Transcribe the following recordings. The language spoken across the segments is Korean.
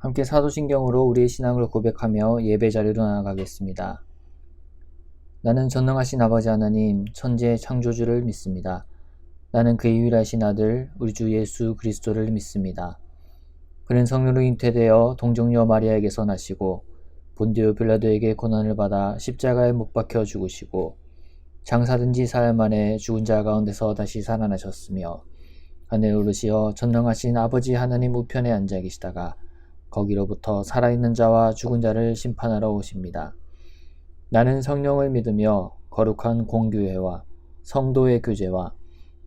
함께 사도신경으로 우리의 신앙을 고백하며 예배 자리로 나아가겠습니다. 나는 전능하신 아버지 하나님, 천지의 창조주를 믿습니다. 나는 그의 유일하신 아들, 우리 주 예수 그리스도를 믿습니다. 그는 성령으로 잉태되어 동정녀 마리아에게서 나시고 본디오 빌라도에게 고난을 받아 십자가에 못 박혀 죽으시고 장사된 지 사흘 만에 죽은 자 가운데서 다시 살아나셨으며 하늘 오르시어 전능하신 아버지 하나님 우편에 앉아 계시다가 거기로부터 살아있는 자와 죽은 자를 심판하러 오십니다. 나는 성령을 믿으며 거룩한 공교회와 성도의 교제와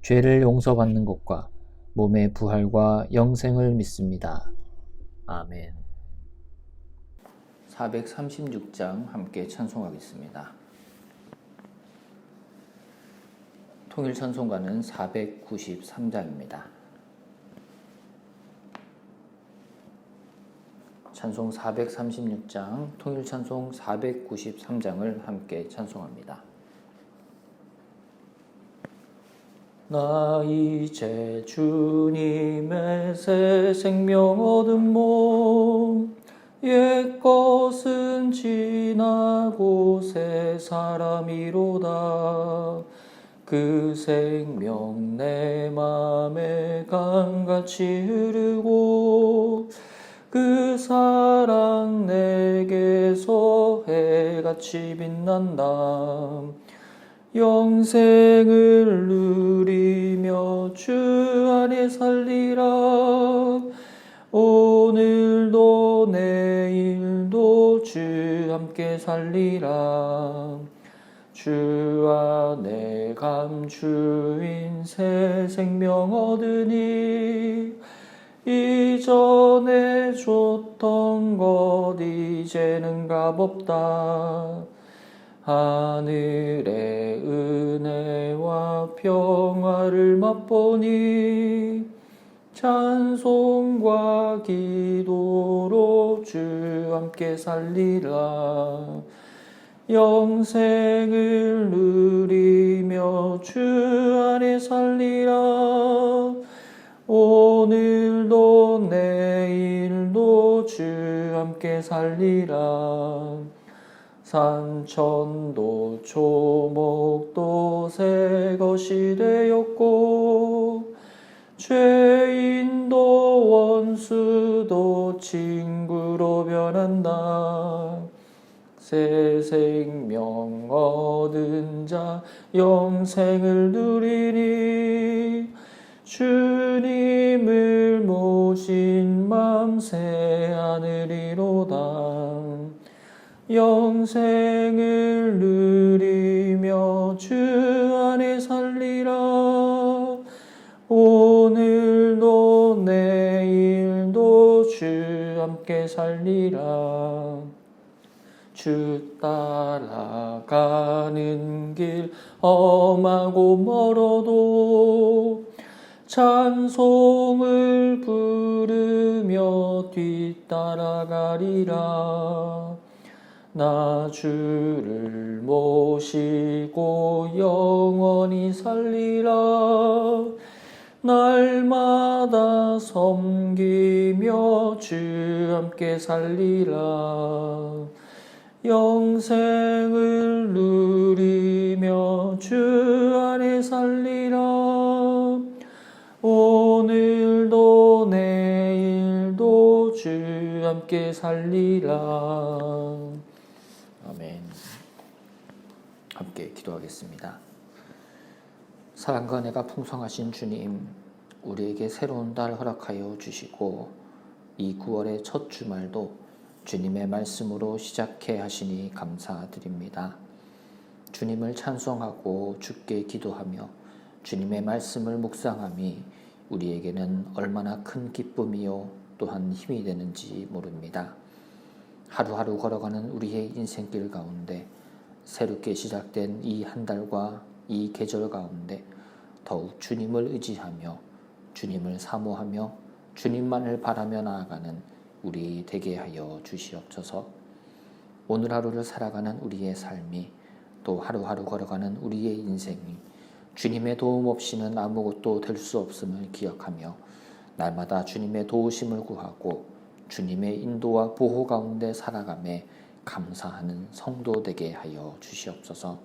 죄를 용서받는 것과 몸의 부활과 영생을 믿습니다. 아멘. 436장 함께 찬송하겠습니다. 통일찬송가는 493장입니다. 찬송 436장, 통일찬송 493장을 함께 찬송합니다. 나 이제 주님의 새 생명 얻은 몸, 옛것은 지나고 새 사람이로다. 그 생명 내 맘에 강같이 흐르고 그 사랑 내게서 해같이 빛난다. 영생을 누리며 주 안에 살리라. 오늘도 내일도 주 함께 살리라. 주 안에 감추인 새 생명 얻으니 이전에 줬던 것 이제는 값없다. 하늘의 은혜와 평화를 맛보니 찬송과 기도로 주 함께 살리라. 영생을 누리며 주 안에 살리라. 오늘도 내일도 주 함께 살리라. 산천도 초목도 새 것이 되었고 죄인도 원수도 친구로 변한다. 새 생명 얻은 자 영생을 누리니 주님을 모신 맘 새 하늘이로다. 영생을 누리며 주 안에 살리라. 오늘도 내일도 주 함께 살리라. 주 따라가는 길 험하고 멀어도 찬송을 부르며 뒤따라가리라. 나 주를 모시고 영원히 살리라. 날마다 섬기며 주 함께 살리라. 영생을 누리며 주 안에 살리라. 오늘도 내일도 주 함께 살리라. 아멘. 함께 기도하겠습니다. 사랑과 은혜가 풍성하신 주님, 우리에게 새로운 달 허락하여 주시고 이 9월의 첫 주말도 주님의 말씀으로 시작해 하시니 감사드립니다. 주님을 찬송하고 주께 기도하며 주님의 말씀을 묵상함이 우리에게는 얼마나 큰 기쁨이요 또한 힘이 되는지 모릅니다. 하루하루 걸어가는 우리의 인생길 가운데 새롭게 시작된 이 한 달과 이 계절 가운데 더욱 주님을 의지하며 주님을 사모하며 주님만을 바라며 나아가는 우리 되게 하여 주시옵소서. 오늘 하루를 살아가는 우리의 삶이 또 하루하루 걸어가는 우리의 인생이 주님의 도움 없이는 아무것도 될 수 없음을 기억하며 날마다 주님의 도우심을 구하고 주님의 인도와 보호 가운데 살아감에 감사하는 성도 되게 하여 주시옵소서.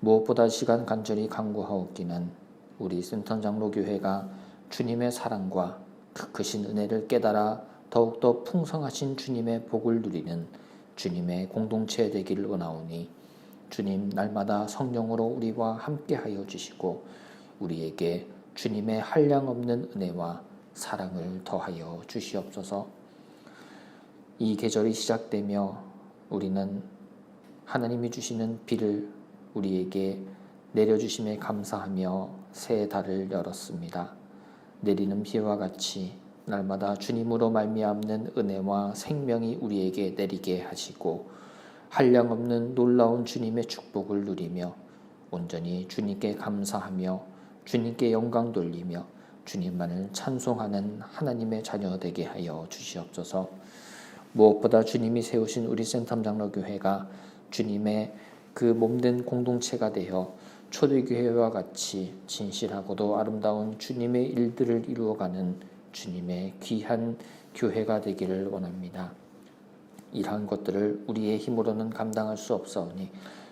무엇보다 시간 간절히 간구하옵기는 우리 센터 장로교회가 주님의 사랑과 그 크신 은혜를 깨달아 더욱더 풍성하신 주님의 복을 누리는 주님의 공동체 되기를 원하오니 주님 날마다 성령으로 우리와 함께하여 주시고 우리에게 주님의 한량없는 은혜와 사랑을 더하여 주시옵소서. 이 계절이 시작되며 우리는 하나님이 주시는 비를 우리에게 내려주심에 감사하며 새 달을 열었습니다. 내리는 비와 같이 날마다 주님으로 말미암는 은혜와 생명이 우리에게 내리게 하시고 한량없는 놀라운 주님의 축복을 누리며 온전히 주님께 감사하며 주님께 영광 돌리며 주님만을 찬송하는 하나님의 자녀 되게 하여 주시옵소서. 무엇보다 주님이 세우신 우리 센텀 장로교회가 주님의 그 몸된 공동체가 되어 초대교회와 같이 진실하고도 아름다운 주님의 일들을 이루어가는 주님의 귀한 교회가 되기를 원합니다. 이러한 것들을 우리의 힘으로는 감당할 수 없사오니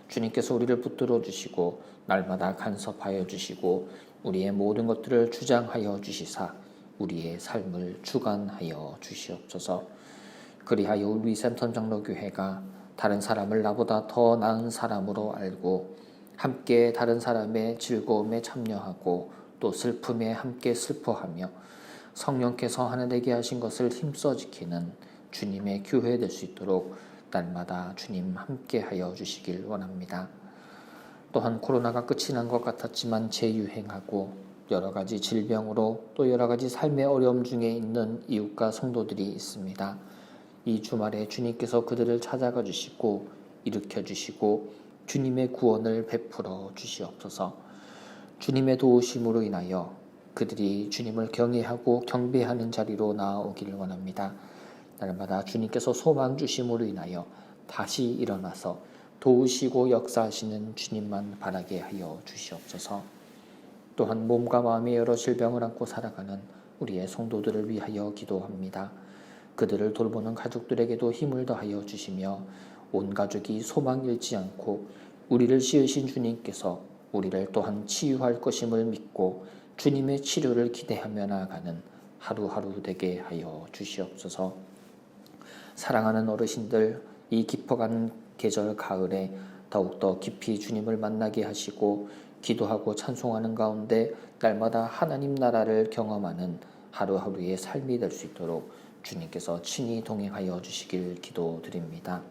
주님께서 우리를 붙들어 주시고 날마다 간섭하여 주시고 우리의 모든 것들을 주장하여 주시사 우리의 삶을 주관하여 주시옵소서. 그리하여 우리 센텀 장로교회가 다른 사람을 나보다 더 나은 사람으로 알고 함께 다른 사람의 즐거움에 참여하고 또 슬픔에 함께 슬퍼하며 성령께서 하나 되게 하신 것을 힘써 지키는 주님의 교회 될 수 있도록 날마다 주님 함께 하여 주시길 원합니다. 또한 코로나가 끝이 난 것 같았지만 재유행하고 여러 가지 질병으로 또 여러 가지 삶의 어려움 중에 있는 이웃과 성도들이 있습니다. 이 주말에 주님께서 그들을 찾아가 주시고 일으켜 주시고 주님의 구원을 베풀어 주시옵소서. 주님의 도우심으로 인하여 그들이 주님을 경외하고 경배하는 자리로 나아오기를 원합니다. 날마다 주님께서 소망 주심으로 인하여 다시 일어나서 도우시고 역사하시는 주님만 바라게 하여 주시옵소서. 또한 몸과 마음의 여러 질병을 안고 살아가는 우리의 성도들을 위하여 기도합니다. 그들을 돌보는 가족들에게도 힘을 더하여 주시며 온 가족이 소망 잃지 않고 우리를 지으신 주님께서 우리를 또한 치유할 것임을 믿고 주님의 치료를 기대하며 나아가는 하루하루 되게 하여 주시옵소서. 사랑하는 어르신들, 이 깊어가는 계절 가을에 더욱더 깊이 주님을 만나게 하시고 기도하고 찬송하는 가운데 날마다 하나님 나라를 경험하는 하루하루의 삶이 될 수 있도록 주님께서 친히 동행하여 주시길 기도드립니다.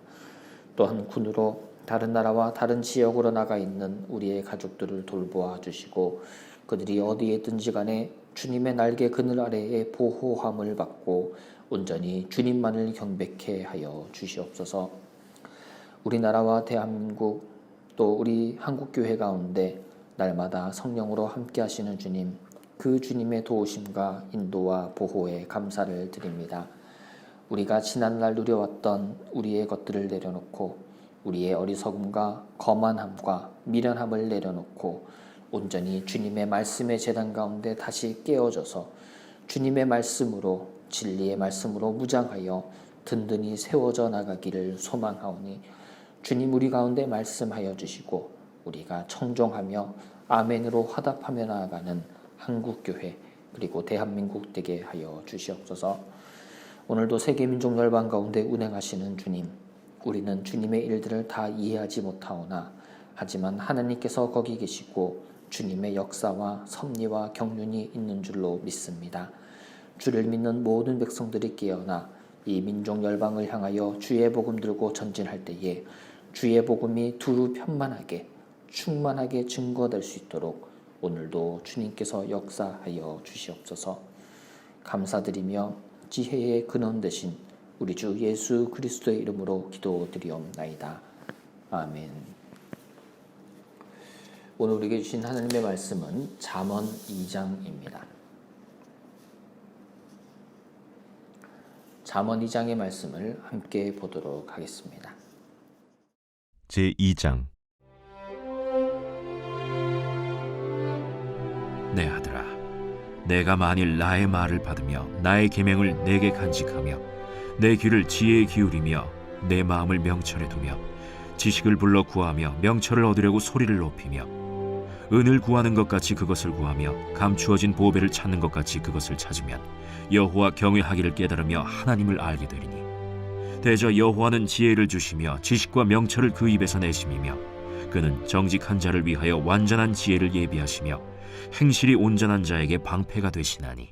또한 군으로 다른 나라와 다른 지역으로 나가 있는 우리의 가족들을 돌보아 주시고 그들이 어디에 있든지 간에 주님의 날개 그늘 아래에 보호함을 받고 온전히 주님만을 경배케 하여 주시옵소서. 우리나라와 대한민국 또 우리 한국교회 가운데 날마다 성령으로 함께 하시는 주님, 그 주님의 도우심과 인도와 보호에 감사를 드립니다. 우리가 지난날 누려왔던 우리의 것들을 내려놓고 우리의 어리석음과 거만함과 미련함을 내려놓고 온전히 주님의 말씀의 제단 가운데 다시 깨어져서 주님의 말씀으로 진리의 말씀으로 무장하여 든든히 세워져 나가기를 소망하오니 주님 우리 가운데 말씀하여 주시고 우리가 청종하며 아멘으로 화답하며 나아가는 한국교회 그리고 대한민국 되게 하여 주시옵소서. 오늘도 세계민족 열방 가운데 운행하시는 주님, 우리는 주님의 일들을 다 이해하지 못하오나 하지만 하나님께서 거기 계시고 주님의 역사와 섭리와 경륜이 있는 줄로 믿습니다. 주를 믿는 모든 백성들이 깨어나 이 민족 열방을 향하여 주의 복음 들고 전진할 때에 주의 복음이 두루 편만하게 충만하게 증거될 수 있도록 오늘도 주님께서 역사하여 주시옵소서. 감사드리며 지혜의 근원 되신 우리 주 예수 그리스도의 이름으로 기도드리옵나이다. 아멘. 오늘 우리에게 주신 하나님의 말씀은 잠언 2장입니다. 잠언 2장의 말씀을 함께 보도록 하겠습니다. 제2장 내 아들아, 내가 만일 나의 말을 받으며 나의 계명을 내게 간직하며 내 귀를 지혜에 기울이며 내 마음을 명철에 두며 지식을 불러 구하며 명철을 얻으려고 소리를 높이며 은을 구하는 것 같이 그것을 구하며 감추어진 보배를 찾는 것 같이 그것을 찾으면 여호와 경외하기를 깨달으며 하나님을 알게 되리니 대저 여호와는 지혜를 주시며 지식과 명철을 그 입에서 내심이며 그는 정직한 자를 위하여 완전한 지혜를 예비하시며 행실이 온전한 자에게 방패가 되시나니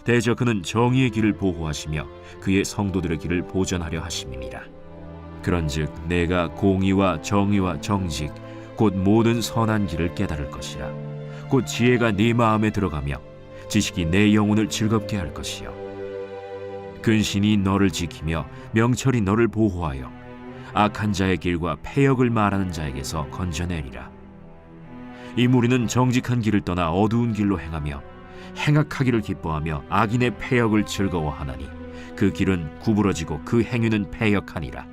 대저 그는 정의의 길을 보호하시며 그의 성도들의 길을 보전하려 하심이니라. 그런즉 내가 공의와 정의와 정직 곧 모든 선한 길을 깨달을 것이라. 곧 지혜가 네 마음에 들어가며 지식이 내 영혼을 즐겁게 할 것이요 근신이 너를 지키며 명철이 너를 보호하여 악한 자의 길과 패역을 말하는 자에게서 건져내리라. 이 무리는 정직한 길을 떠나 어두운 길로 행하며 행악하기를 기뻐하며 악인의 패역을 즐거워하나니 그 길은 구부러지고 그 행위는 패역하니라.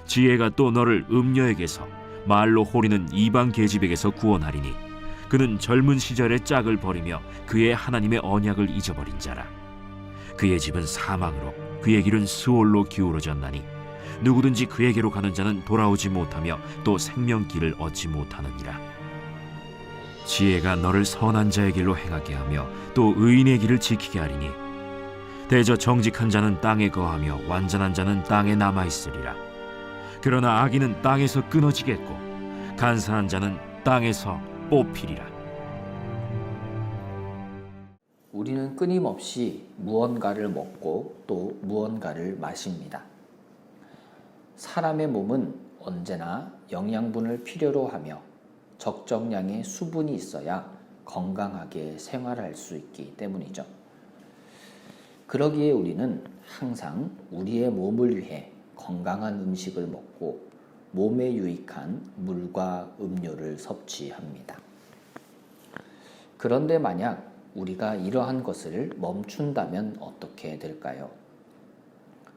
지혜가 또 너를 음녀에게서 말로 호리는 이방 계집에게서 구원하리니 그는 젊은 시절의 짝을 버리며 그의 하나님의 언약을 잊어버린 자라. 그의 집은 사망으로 그의 길은 스올로 기울어졌나니 누구든지 그에게로 가는 자는 돌아오지 못하며 또 생명길을 얻지 못하느니라. 지혜가 너를 선한 자의 길로 행하게 하며 또 의인의 길을 지키게 하리니 대저 정직한 자는 땅에 거하며 완전한 자는 땅에 남아있으리라. 그러나 악인은 땅에서 끊어지겠고 간사한 자는 땅에서 뽑히리라. 우리는 끊임없이 무언가를 먹고 또 무언가를 마십니다. 사람의 몸은 언제나 영양분을 필요로 하며 적정량의 수분이 있어야 건강하게 생활할 수 있기 때문이죠. 그러기에 우리는 항상 우리의 몸을 위해 건강한 음식을 먹고 몸에 유익한 물과 음료를 섭취합니다. 그런데 만약 우리가 이러한 것을 멈춘다면 어떻게 될까요?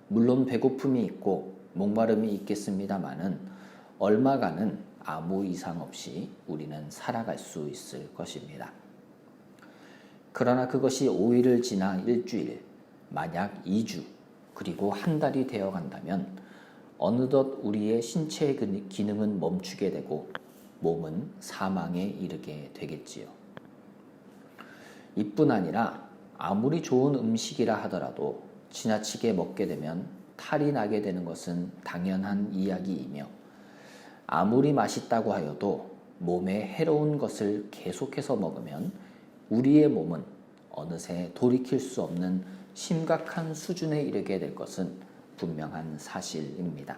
물론 배고픔이 있고 목마름이 있겠습니다마는 얼마간은 아무 이상 없이 우리는 살아갈 수 있을 것입니다. 그러나 그것이 5일을 지나 일주일, 만약 2주, 그리고 한 달이 되어 간다면 어느덧 우리의 신체의 기능은 멈추게 되고 몸은 사망에 이르게 되겠지요. 이뿐 아니라 아무리 좋은 음식이라 하더라도 지나치게 먹게 되면 탈이 나게 되는 것은 당연한 이야기이며 아무리 맛있다고 하여도 몸에 해로운 것을 계속해서 먹으면 우리의 몸은 어느새 돌이킬 수 없는 심각한 수준에 이르게 될 것은 분명한 사실입니다.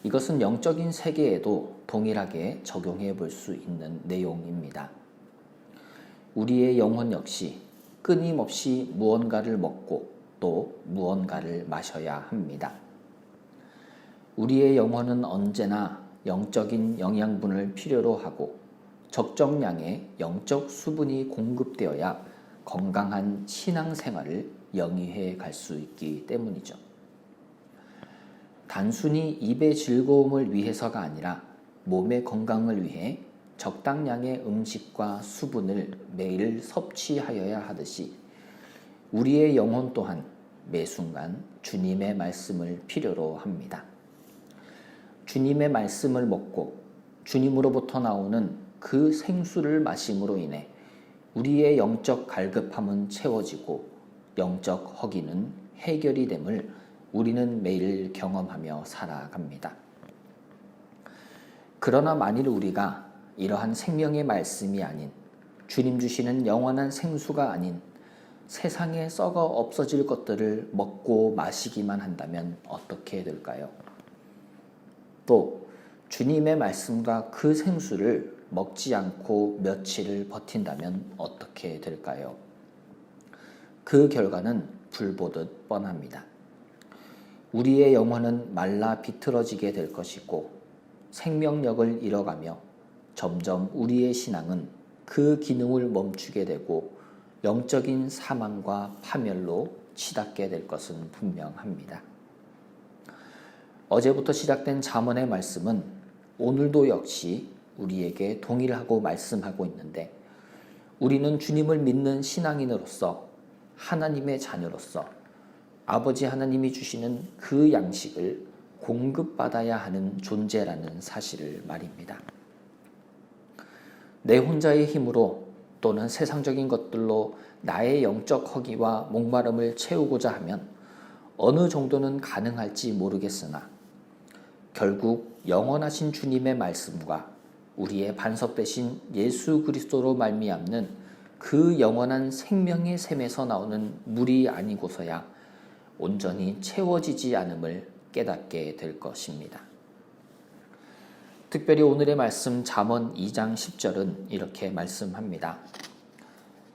이것은 영적인 세계에도 동일하게 적용해 볼 수 있는 내용입니다. 우리의 영혼 역시 끊임없이 무언가를 먹고 또 무언가를 마셔야 합니다. 우리의 영혼은 언제나 영적인 영양분을 필요로 하고 적정량의 영적 수분이 공급되어야 건강한 신앙생활을 영위해 갈 수 있기 때문이죠. 단순히 입의 즐거움을 위해서가 아니라 몸의 건강을 위해 적당량의 음식과 수분을 매일 섭취하여야 하듯이 우리의 영혼 또한 매 순간 주님의 말씀을 필요로 합니다. 주님의 말씀을 먹고 주님으로부터 나오는 그 생수를 마심으로 인해 우리의 영적 갈급함은 채워지고 영적 허기는 해결이 됨을 우리는 매일 경험하며 살아갑니다. 그러나 만일 우리가 이러한 생명의 말씀이 아닌 주님 주시는 영원한 생수가 아닌 세상에 썩어 없어질 것들을 먹고 마시기만 한다면 어떻게 될까요? 또 주님의 말씀과 그 생수를 먹지 않고 며칠을 버틴다면 어떻게 될까요? 그 결과는 불보듯 뻔합니다. 우리의 영혼은 말라 비틀어지게 될 것이고 생명력을 잃어가며 점점 우리의 신앙은 그 기능을 멈추게 되고 영적인 사망과 파멸로 치닫게 될 것은 분명합니다. 어제부터 시작된 잠언의 말씀은 오늘도 역시 우리에게 동일하고 말씀하고 있는데 우리는 주님을 믿는 신앙인으로서 하나님의 자녀로서 아버지 하나님이 주시는 그 양식을 공급받아야 하는 존재라는 사실을 말입니다. 내 혼자의 힘으로 또는 세상적인 것들로 나의 영적 허기와 목마름을 채우고자 하면 어느 정도는 가능할지 모르겠으나 결국 영원하신 주님의 말씀과 우리의 반석 되신 예수 그리스도로 말미암는 그 영원한 생명의 샘에서 나오는 물이 아니고서야 온전히 채워지지 않음을 깨닫게 될 것입니다. 특별히 오늘의 말씀 잠언 2장 10절은 이렇게 말씀합니다.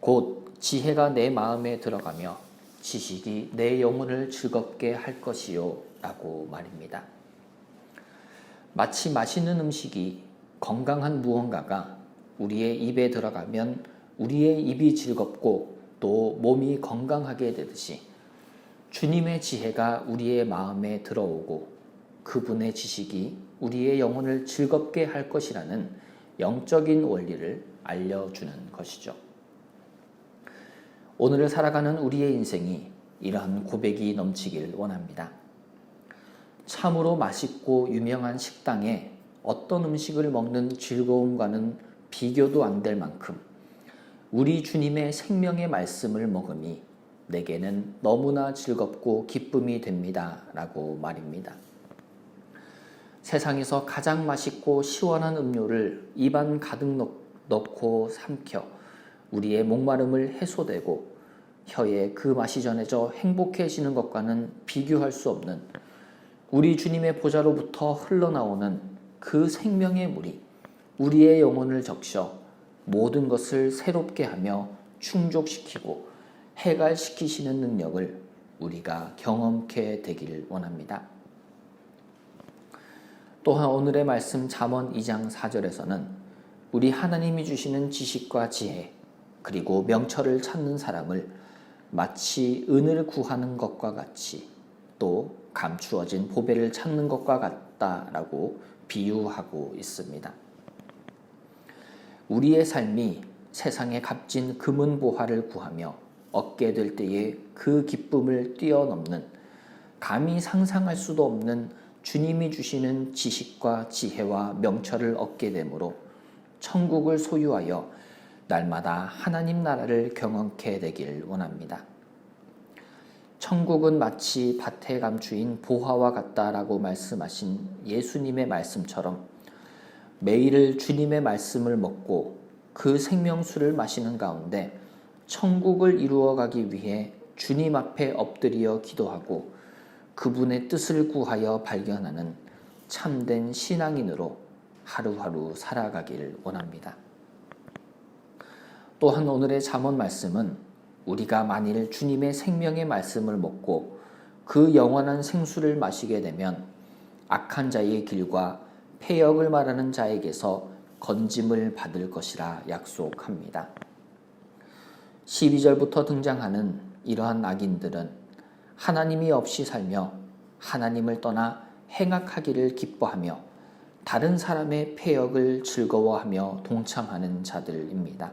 곧 지혜가 내 마음에 들어가며 지식이 내 영혼을 즐겁게 할 것이요 라고 말입니다. 마치 맛있는 음식이 건강한 무언가가 우리의 입에 들어가면 우리의 입이 즐겁고 또 몸이 건강하게 되듯이 주님의 지혜가 우리의 마음에 들어오고 그분의 지식이 우리의 영혼을 즐겁게 할 것이라는 영적인 원리를 알려주는 것이죠. 오늘을 살아가는 우리의 인생이 이러한 고백이 넘치길 원합니다. 참으로 맛있고 유명한 식당에 어떤 음식을 먹는 즐거움과는 비교도 안 될 만큼 우리 주님의 생명의 말씀을 먹음이 내게는 너무나 즐겁고 기쁨이 됩니다. 라고 말입니다. 세상에서 가장 맛있고 시원한 음료를 입안 가득 넣고 삼켜 우리의 목마름을 해소되고 혀에 그 맛이 전해져 행복해지는 것과는 비교할 수 없는 우리 주님의 보좌로부터 흘러나오는 그 생명의 물이 우리의 영혼을 적셔 모든 것을 새롭게 하며 충족시키고 해갈시키시는 능력을 우리가 경험케 되길 원합니다. 또한 오늘의 말씀 잠언 2장 4절에서는 우리 하나님이 주시는 지식과 지혜 그리고 명철을 찾는 사람을 마치 은을 구하는 것과 같이 또 감추어진 보배를 찾는 것과 같다라고 비유하고 있습니다. 우리의 삶이 세상의 값진 금은보화를 구하며 얻게 될 때에 그 기쁨을 뛰어넘는 감히 상상할 수도 없는 주님이 주시는 지식과 지혜와 명철을 얻게 되므로 천국을 소유하여 날마다 하나님 나라를 경험케 되길 원합니다. 천국은 마치 밭에 감추인 보화와 같다라고 말씀하신 예수님의 말씀처럼 매일 주님의 말씀을 먹고 그 생명수를 마시는 가운데 천국을 이루어가기 위해 주님 앞에 엎드려 기도하고 그분의 뜻을 구하여 발견하는 참된 신앙인으로 하루하루 살아가길 원합니다. 또한 오늘의 잠언 말씀은 우리가 만일 주님의 생명의 말씀을 먹고 그 영원한 생수를 마시게 되면 악한 자의 길과 폐역을 말하는 자에게서 건짐을 받을 것이라 약속합니다. 12절부터 등장하는 이러한 악인들은 하나님이 없이 살며 하나님을 떠나 행악하기를 기뻐하며 다른 사람의 폐역을 즐거워하며 동참하는 자들입니다.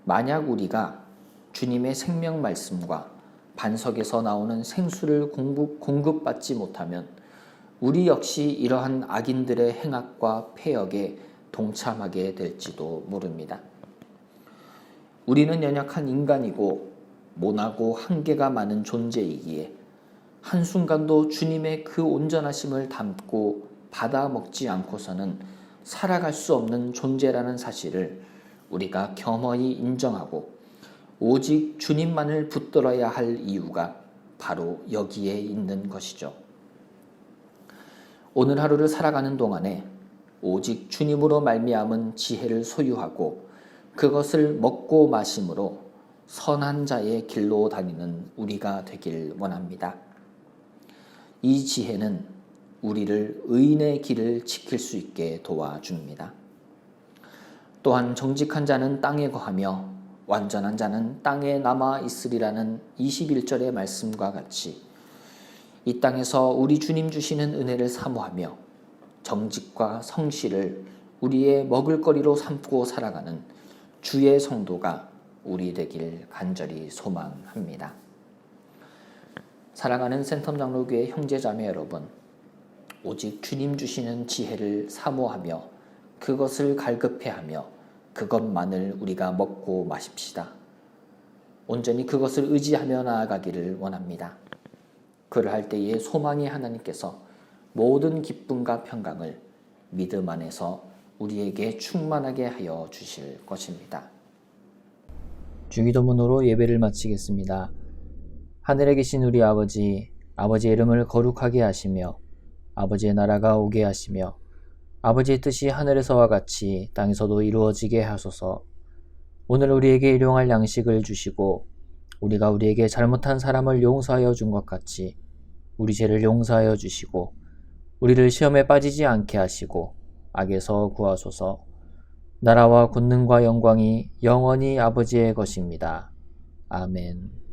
만약 우리가 주님의 생명 말씀과 반석에서 나오는 생수를 공급받지 못하면 우리 역시 이러한 악인들의 행악과 폐역에 동참하게 될지도 모릅니다. 우리는 연약한 인간이고 모나고 한계가 많은 존재이기에 한순간도 주님의 그 온전하심을 담고 받아 먹지 않고서는 살아갈 수 없는 존재라는 사실을 우리가 겸허히 인정하고 오직 주님만을 붙들어야 할 이유가 바로 여기에 있는 것이죠. 오늘 하루를 살아가는 동안에 오직 주님으로 말미암은 지혜를 소유하고 그것을 먹고 마심으로 선한 자의 길로 다니는 우리가 되길 원합니다. 이 지혜는 우리를 의인의 길을 지킬 수 있게 도와줍니다. 또한 정직한 자는 땅에 거하며 완전한 자는 땅에 남아 있으리라는 21절의 말씀과 같이 이 땅에서 우리 주님 주시는 은혜를 사모하며 정직과 성실을 우리의 먹을거리로 삼고 살아가는 주의 성도가 우리 되길 간절히 소망합니다. 사랑하는 센텀 장로교회 형제자매 여러분, 오직 주님 주시는 지혜를 사모하며 그것을 갈급해하며 그것만을 우리가 먹고 마십시다. 온전히 그것을 의지하며 나아가기를 원합니다. 그러할 때에 소망의 하나님께서 모든 기쁨과 평강을 믿음 안에서 우리에게 충만하게 하여 주실 것입니다. 주기도문으로 예배를 마치겠습니다. 하늘에 계신 우리 아버지, 아버지의 이름을 거룩하게 하시며 아버지의 나라가 오게 하시며 아버지의 뜻이 하늘에서와 같이 땅에서도 이루어지게 하소서. 오늘 우리에게 일용할 양식을 주시고 우리가 우리에게 잘못한 사람을 용서하여 준 것 같이 우리 죄를 용서하여 주시고 우리를 시험에 빠지지 않게 하시고 악에서 구하소서. 나라와 권능과 영광이 영원히 아버지의 것입니다. 아멘.